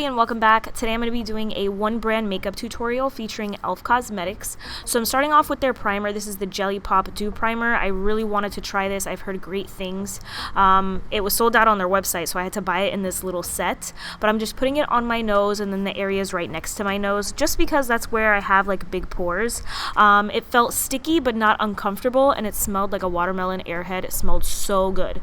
everybody and welcome back. Today I'm going to be doing a one brand makeup tutorial featuring e.l.f. Cosmetics. So I'm starting off with their primer. This is the Jelly Pop Dew Primer. I really wanted to try this. I've heard great things. It was sold out on their website, so I had to buy it in this little set. But I'm just putting it on my nose and then the areas right next to my nose, just because that's where I have like big pores. It felt sticky but not uncomfortable, and it smelled like a watermelon airhead. It smelled so good.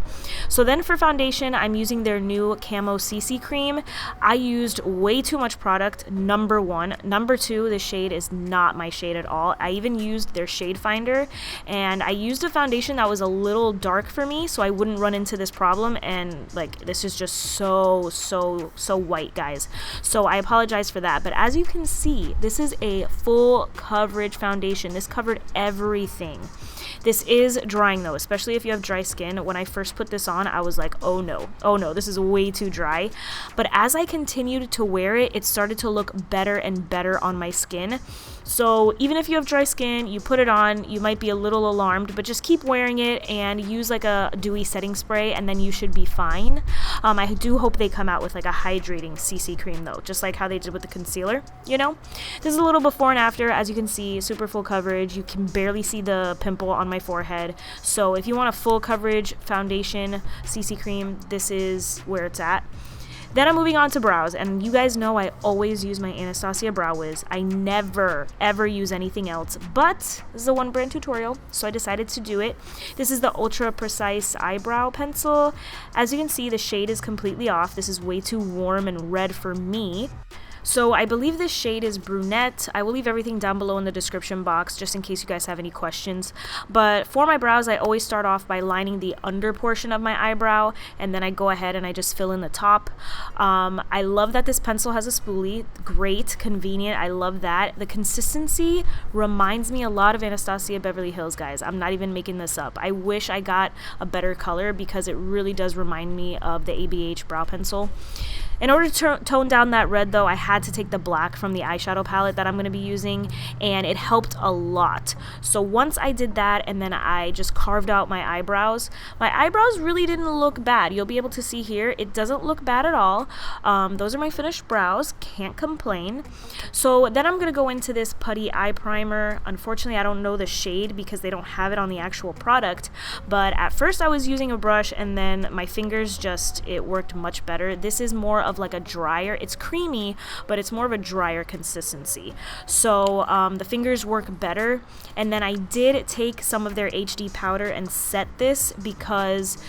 So then for foundation, I'm using their new Camo CC cream. I used way too much product, number one. Number two, the shade is not my shade at all. I even used their shade finder, and I used a foundation that was a little dark for me so I wouldn't run into this problem, and like this is just so white, guys. So I apologize for that, but as you can see, this is a full coverage foundation. This covered everything. This is drying though, especially if you have dry skin. When I first put this on, I was like, oh no, this is way too dry. But as I continued to wear it, it started to look better and better on my skin. So even if you have dry skin, you put it on, you might be a little alarmed, but just keep wearing it and use like a dewy setting spray, and then you should be fine. I do hope they come out with like a hydrating CC cream though, just like how they did with the concealer, you know? This is a little before and after. As you can see, super full coverage. You can barely see the pimple on my forehead. So if you want a full coverage foundation CC cream, this is where it's at. Then I'm moving on to brows, and you guys know I always use my Anastasia Brow Wiz. I never ever use anything else, but this is a one brand tutorial, so I decided to do it. This is the Ultra Precise Eyebrow Pencil. As you can see, the shade is completely off. This is way too warm and red for me. So I believe this shade is brunette. I will leave everything down below in the description box just in case you guys have any questions. But for my brows, I always start off by lining the under portion of my eyebrow, and then I go ahead and I just fill in the top. I love that this pencil has a spoolie. Great, convenient. I love that. The consistency reminds me a lot of Anastasia Beverly Hills, guys. I'm not even making this up. I wish I got a better color because it really does remind me of the ABH brow pencil. In order to tone down that red though, I had to take the black from the eyeshadow palette that I'm going to be using, and it helped a lot. So once I did that, and then I just carved out my eyebrows really didn't look bad. You'll be able to see here, it doesn't look bad at all. Those are my finished brows, can't complain. So then I'm going to go into this Putty Eye Primer. Unfortunately, I don't know the shade because they don't have it on the actual product, but at first I was using a brush, and then my fingers it worked much better. This is more of like a drier, it's creamy, but it's more of a drier consistency. So the fingers work better. And then I did take some of their HD powder and set this because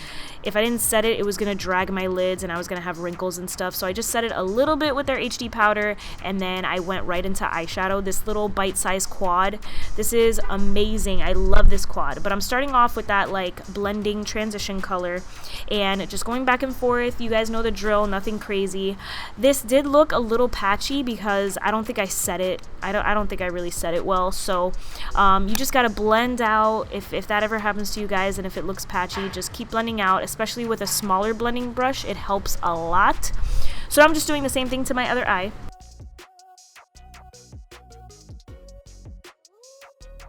if I didn't set it, it was going to drag my lids and I was going to have wrinkles and stuff. So I just set it a little bit with their HD powder, and then I went right into eyeshadow. This little bite-sized quad. This is amazing. I love this quad. But I'm starting off with that like blending transition color and just going back and forth. You guys know the drill, nothing crazy. This did look a little patchy because I don't think I set it. I don't think I really set it well. So you just got to blend out. If that ever happens to you guys and if it looks patchy, just keep blending out. Especially with a smaller blending brush, it helps a lot. So I'm just doing the same thing to my other eye.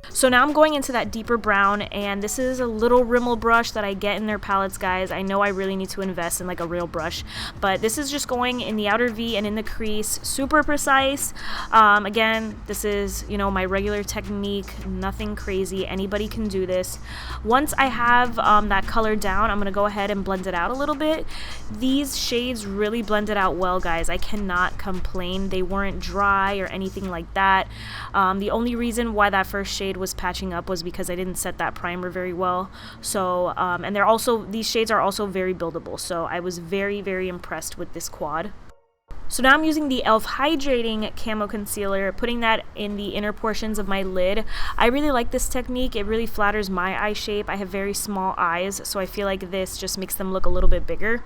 So now I'm going into that deeper brown, and this is a little Rimmel brush that I get in their palettes, guys. I know I really need to invest in like a real brush, but this is just going in the outer V and in the crease, super precise. Again, this is, you know, my regular technique, nothing crazy. Anybody can do this. Once I have that color down, I'm gonna go ahead and blend it out a little bit. These shades really blended out well, guys. I cannot complain. They weren't dry or anything like that. The only reason why that first shade was patching up was because I didn't set that primer very well. So and these shades are also very buildable, so I was very impressed with this quad. So now I'm using the e.l.f. Hydrating Camo Concealer, putting that in the inner portions of my lid. I really like this technique. It really flatters my eye shape. I have very small eyes, so I feel like this just makes them look a little bit bigger.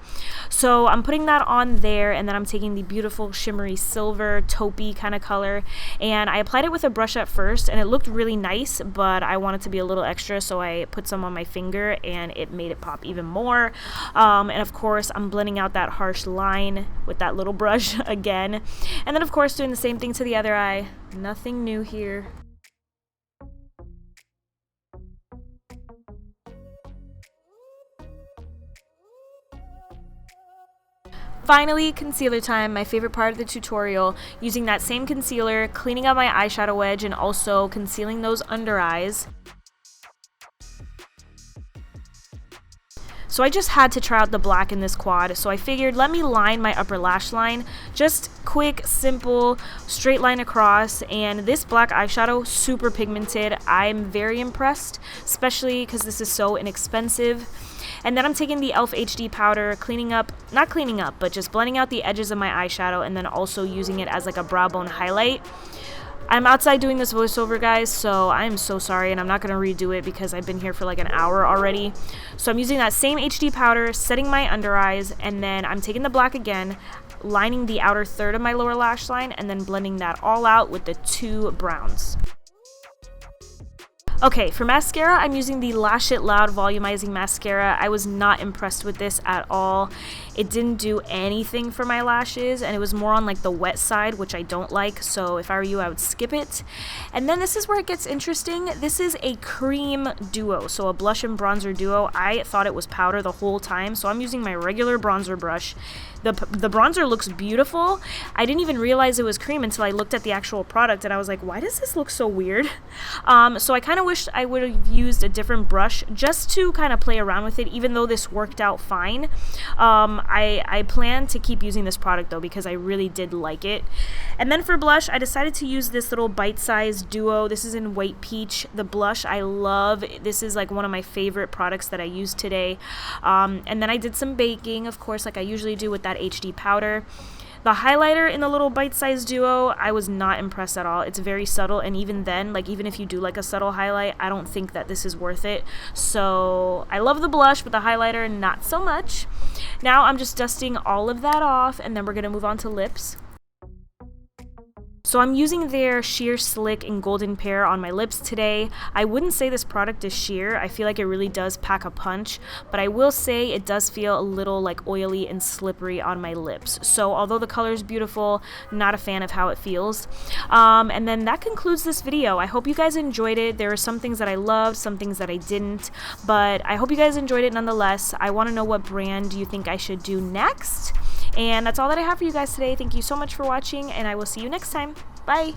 So I'm putting that on there, and then I'm taking the beautiful shimmery silver, taupey kind of color, and I applied it with a brush at first, and it looked really nice, but I wanted to be a little extra, so I put some on my finger, and it made it pop even more. And of course, I'm blending out that harsh line with that little brush again, and then of course doing the same thing to the other eye. Nothing new here. Finally, concealer time, my favorite part of the tutorial, using that same concealer, cleaning out my eyeshadow wedge and also concealing those under eyes. So I just had to try out the black in this quad, so I figured let me line my upper lash line, just quick, simple, straight line across, and this black eyeshadow, super pigmented. I'm very impressed, especially because this is so inexpensive. And then I'm taking the e.l.f. HD powder, not cleaning up, but just blending out the edges of my eyeshadow and then also using it as like a brow bone highlight. I'm outside doing this voiceover, guys, so I'm so sorry, and I'm not going to redo it because I've been here for like an hour already. So I'm using that same HD powder, setting my under eyes, and then I'm taking the black again, lining the outer third of my lower lash line, and then blending that all out with the two browns. Okay, for mascara, I'm using the Lash It Loud Volumizing Mascara. I was not impressed with this at all. It didn't do anything for my lashes, and it was more on like the wet side, which I don't like, so if I were you, I would skip it. And then this is where it gets interesting. This is a cream duo, so a blush and bronzer duo. I thought it was powder the whole time, so I'm using my regular bronzer brush. The bronzer looks beautiful. I didn't even realize it was cream until I looked at the actual product, and I was like, why does this look so weird? So I kind of wish I would have used a different brush just to kind of play around with it, even though this worked out fine. I plan to keep using this product though because I really did like it. And then for blush, I decided to use this little bite-sized duo. This is in White Peach. The blush I love. This is like one of my favorite products that I used today. And then I did some baking, of course, like I usually do with that HD powder. The highlighter in the little bite-sized duo, I was not impressed at all. It's very subtle, and even then, like even if you do like a subtle highlight, I don't think that this is worth it. So I love the blush, but the highlighter, not so much. Now I'm just dusting all of that off, and then we're gonna move on to lips. So I'm using their Sheer Slick and Golden Pear on my lips today. I wouldn't say this product is sheer. I feel like it really does pack a punch, but I will say it does feel a little like oily and slippery on my lips. So although the color is beautiful, not a fan of how it feels. And then that concludes this video. I hope you guys enjoyed it. There are some things that I loved, some things that I didn't, but I hope you guys enjoyed it nonetheless. I want to know what brand you think I should do next. And that's all that I have for you guys today. Thank you so much for watching, and I will see you next time. Bye!